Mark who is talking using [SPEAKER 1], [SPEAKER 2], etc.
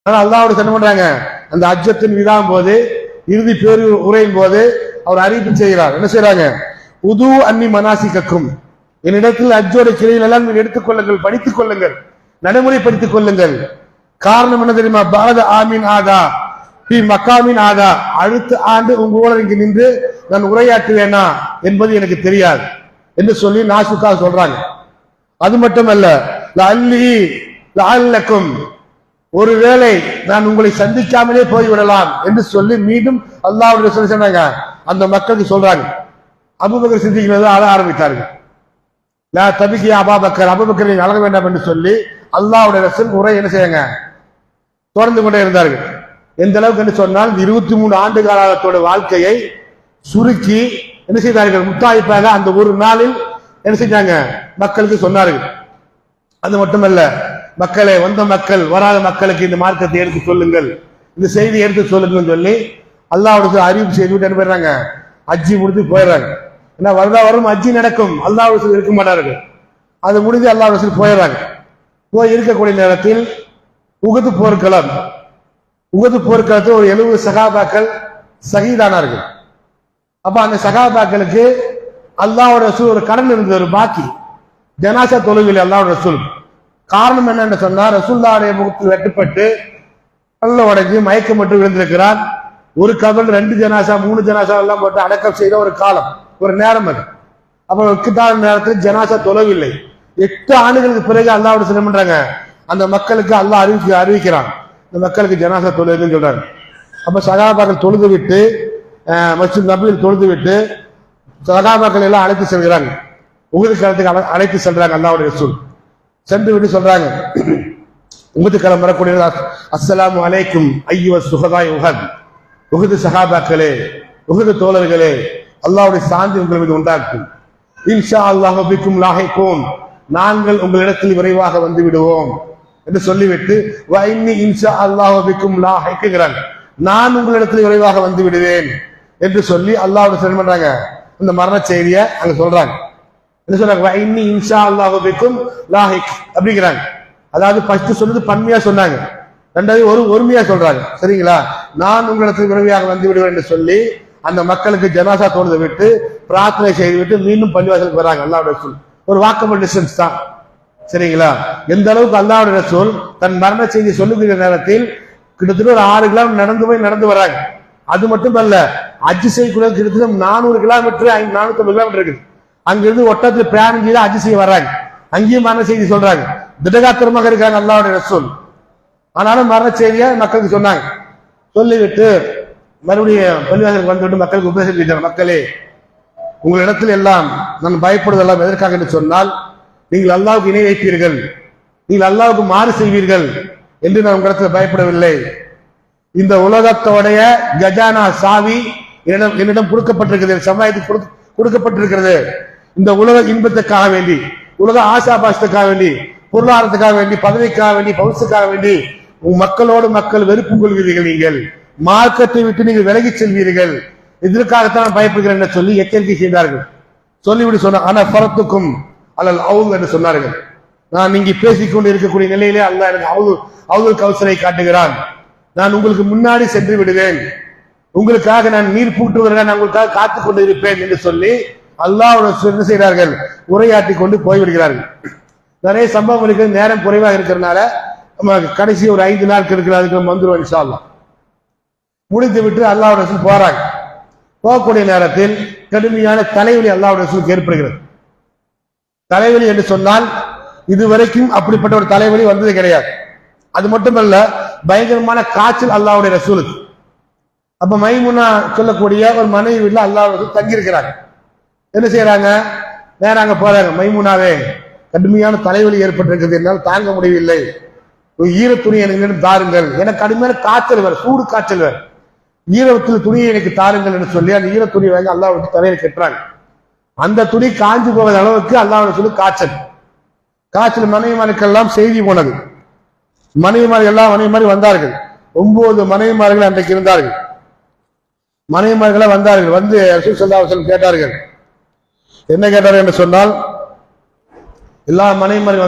[SPEAKER 1] ஆனா அல்லாஹ்வுடைய என்ன பண்றாங்க, அந்த அஜ்ஜத்தின் விதாம் போது இறுதி பேரு உரையின் போது அவர் அறிவிப்பு செய்கிறார். என்ன செய்யறாங்க, உது அன்னி மனாசிக்கும், என்னிடத்தில் அஜ்ஜோட கிளையில் எல்லாம் எடுத்துக் கொள்ளுங்கள், படித்துக் கொள்ளுங்கள், நடைமுறைப்படுத்திக் கொள்ளுங்கள். காரணம் என்ன தெரியுமா, பாத ஆமீன் ஆதா பி மக்காமின் ஆதா, அடுத்த ஆண்டு உங்களோட இங்கு நின்று நான் உரையாற்றுவேனா என்பது எனக்கு தெரியாது என்று சொல்லி நாசுக்கா சொல்றாங்க. அது மட்டுமல்ல, லஅல்லி லஅல்லக்கும், ஒருவேளை நான் உங்களை சந்திக்காமலே போய்விடலாம் என்று சொல்லி மீண்டும் அல்லாஹ்வுடைய ரசூல் சொன்னாங்க, அந்த மக்களுக்கு சொல்றாங்க. அபூபக்கர் சித்திக்கிறது ஆள ஆரம்பித்தார்கள். லா தபிகி அபூபக்கர், அபூபக்கரை அழக வேண்டாம் என்று சொல்லி அல்லாஹ்வுடைய ரசூல் உரை என்ன செய்யாங்க, தொடர்ந்து கொண்டே இருந்தார்கள். எந்த அளவுக்கு என்று சொன்னால் 23 ஆண்டு காலத்தோட வாழ்க்கையை சுருக்கி என்ன செய்தார்கள், முத்தாய்ப்பாக அந்த ஒரு நாளில் என்ன செஞ்சாங்க, மக்களுக்கு சொன்னார்கள். அது மட்டுமல்ல, மக்களே, வந்த மக்கள் வராத மக்களுக்கு இந்த மார்க்கத்தை எடுத்து சொல்லுங்கள், இந்த செய்தி எடுத்து சொல்லுங்கன்னு சொல்லி அல்லாஹ்வுடைய அறிவிப்பு செய்துவிட்டு என்ன பண்றாங்க, அஜ்ஜி முடித்து போயிடுறாங்க. ஏன்னா வருடா வரும் அஜ்ஜி நடக்கும், அல்லாஹ்வுடைய இருக்க மாட்டார்கள். அது முடிஞ்சு அல்லாஹ்வுடைய போயிடுறாங்க. போய் இருக்கக்கூடிய நேரத்தில் உஹது போர்க்களம், உஹது போர்க்களத்தில் ஒரு 70 சகாபாக்கள் ஷஹீதானார்கள். அப்ப அந்த சகாபாக்களுக்கு அல்லாஹ்வுடைய ரசூல் ஒரு கடன் இருந்தது, ஒரு பாக்கி, ஜனாசா தொழுவில் அல்லாஹ்வுடைய ரசூல். காரணம் என்னன்னு சொன்னா, ரசூலுல்லாஹ்வுடைய முகத்தில் வெட்டப்பட்டு கல்ல உடைஞ்சு மயக்கமட்டு விழுந்திருக்கிறார். ஒரு கபல் 2 ஜனாசா 3 ஜனாசா எல்லாம் போட்டு அடக்கம் செய்த ஒரு காலம், ஒரு நேரம் அது. அப்ப ஒக்குத்தான நேரத்தில் ஜனாசா தொழவில்லை. 8 ஆண்டுகளுக்கு பிறகு அல்லாஹ்வுடைய ரசூல் பண்றாங்க, அந்த மக்களுக்கு அல்லாஹ் அறிவிக்கிறான், இந்த மக்களுக்கு ஜனாசா தொழுதுன்னு சொல்றாங்க. அப்ப சகாபாக்கள் தொழுது விட்டு மஸ்ஜித் நபியில் தொழுது விட்டு சகாபாக்கள் எல்லாம் அழைத்து செல்கிறாங்க, உஹது களத்துக்கு அழைத்து செல்றாங்க. அல்லாஹ்வுடைய ரசூல் சென்று விட்டு சொல்றாங்க, உஹது களம் வரக்கூடிய அஸ்ஸலாமு அலைக்கும் ஐயுவ சுஹதாய் உஹத், உஹது சஹாபாக்களே, உஹது தோழர்களே, அல்லாஹ்வுடைய சாந்தி உங்கள் மீது உண்டாக்கும். இன்ஷா அல்லாஹு பிக்கும் லாஹிகூன், நாங்கள் உங்களிடத்தில் விரைவாக வந்து விடுவோம் என்று சொல்லிவிட்டு வ இன்னி இன்ஷா அல்லாஹு பிக்கும் லாஹிக்கிறாங்க, நான் உங்களிடத்தில் விரைவாக வந்து விடுவேன் என்று சொல்லி அல்லாஹ்வுடைய என்ன பண்றாங்க, இந்த மரண செய்தியை அங்க சொல்றாங்க. என்ன சொல்றாங்க, வ இன்னி இன்ஷா அல்லாஹு பிக்கும் லாஹிக் அப்படிங்கிறாங்க. அதாவது ஃபர்ஸ்ட் சொன்னது பன்மையா சொன்னாங்க, ரெண்டாவது ஒருமையா சொல்றாங்க. சரிங்களா, நான் உங்களிடத்தில் விரைவாக வந்து விடுவேன் என்று சொல்லி அந்த மக்களுக்கு ஜனாசா தொழுது விட்டு பிரார்த்தனை செய்து விட்டு மீண்டும் பள்ளிவாசலுக்கு வராங்க. அல்லாஹ்வுடைய ரசூல் ஒரு வாக்கபிள் டிஸ்டன்ஸ் தான். சரிங்களா, எந்த அளவுக்கு அல்லாஹ்வுடைய ரசூல் தன் மரண செய்தி சொல்லுகிற நேரத்தில் கிட்டத்தட்ட ஒரு 6 கிலோமீட்டர் நடந்து வராங்க. அது மட்டும் அல்ல, அஜ் செய்யக்கூடிய கிட்டத்தட்ட 400 கிலோமீட்டர் 450 கிலோமீட்டர் இருக்குது. அங்கிருந்து ஒட்டத்தில் பிரயாணம் செய்து அஜ் செய்ய வர்றாங்க. அங்கேயும் மரண செய்தி சொல்றாங்க. திடகாத்திரமாக இருக்காங்க அல்லாஹ்வுடைய ரசூல். ஆனாலும் மரண செய்தியை மக்களுக்கு சொன்னாங்க. சொல்லிவிட்டு மறுபடியும் பள்ளிவாசலுக்கு வந்துவிட்டு மக்களுக்கு உபதேசம் செய்தாங்க. மக்களே, உங்களிடத்தில் எல்லாம் நான் பயப்படுவதெல்லாம் எதற்காக என்று சொன்னால், நீங்கள் அல்லாஹ்வுக்கு இணை வைப்பீர்கள், நீங்கள் அல்லாஹ்வுக்கு மாறு செய்வீர்கள் என்று நான் உங்களிடத்தில் பயப்படவில்லை. இந்த உலகத்தோடைய கஜானா சாவி என்னிடம் கொடுக்கப்பட்டிருக்கிறது, சமுதாயத்துக்கு கொடுக்கப்பட்டிருக்கிறது. இந்த உலக இன்பத்துக்காக வேண்டி, உலக ஆசாபாசத்துக்காக வேண்டி, பொருளாதாரத்துக்காக வேண்டி, பதவிக்காக வேண்டி, பவுசுக்காக வேண்டி மக்களோடு மக்கள் வெறுப்பு கொள்கிறீர்கள், நீங்கள் மார்க்கத்தை விட்டு நீங்கள் விலகி செல்வீர்கள், இதற்காகத்தான் பயப்படுகிறேன் என்று சொல்லி எச்சரிக்கை செய்தார்கள். சொல்லிவிட்டு சொன்ன ஆனா பரத்துக்கும் அல்லல் அவுல் என்று சொன்னார்கள். நான் இங்கே பேசிக்கொண்டு இருக்கக்கூடிய நிலையிலே அல்லாஹ் எனக்கு அவுல் கௌசரை காட்டுகிறான். நான் உங்களுக்கு முன்னாடி சென்று விடுவேன், உங்களுக்காக நான் நீர் பூட்டுவதற்காக நான் உங்களுக்காக காத்துக் கொண்டு இருப்பேன் என்று சொல்லி அல்லாஹ்வுடைய என்ன செய்கிறார்கள், உரையாற்றி கொண்டு போய்விடுகிறார்கள். நிறைய சம்பவம் இருக்கிறது, நேரம் குறைவாக இருக்கிறதுனால நம்ம கடைசி ஒரு 5 நாட்கள் இருக்கிற அதுக்கு நம்ம வந்துருவோம் இன்ஷா அல்லாஹ். முடித்து விட்டு அல்லாஹ்வுடைய ரசூல் போறாங்க. போகக்கூடிய நேரத்தில் கடுமையான தலைவலி அல்லாஹ்வுடைய ரசூலுக்கு ஏற்படுகிறது. தலைவலி என்று சொன்னால் இதுவரைக்கும் அப்படிப்பட்ட ஒரு தலைவலி வந்தது கிடையாது. அது மட்டுமல்ல, பயங்கரமான காய்ச்சல் அல்லாஹ்வுடைய ரசூலுக்கு. அப்ப மைமுனா சொல்லக்கூடிய ஒரு மனைவி வீட்டில் அல்லாஹ்வுடைய ரசூல் தங்கி இருக்கிறாங்க. என்ன செய்யறாங்க, நேராங்க போறாங்க, மைமுனாவே கடுமையான தலைவலி ஏற்பட்டிருக்கிறது, என்னால் தாங்க முடியவில்லை, ஈர துணி எனக்கு தாருங்கள், எனக்கு கடுமையான காய்ச்சல் வேறு, சூடு காய்ச்சல் வேறு, ஈரத்தில் துணியை எனக்கு தாருங்கள் என்று சொல்லி அந்த ஈர துணி வாங்கி அல்லாஹ்வுடைய தலையில கட்டுறாங்க. அந்த துணி காஞ்சு போகிற அளவுக்கு அல்லாஹ்வுடைய சொல்லி காய்ச்சல் மனைவிமாருக்கெல்லாம் செய்தி போனது. மனைவிமார்கள் எல்லாம் மனைவிமாரி வந்தார்கள். 9 மனைவிமார்கள் அன்றைக்கு இருந்தார்கள். மனைவிமார்களா வந்தார்கள். வந்து ரசூல் ஸல்லல்லாஹு அலைஹி வஸல்லம் கேட்டார்கள். என்ன கேட்டார்கள் என்று சொன்னால், எல்லா மனைவிமார்கள்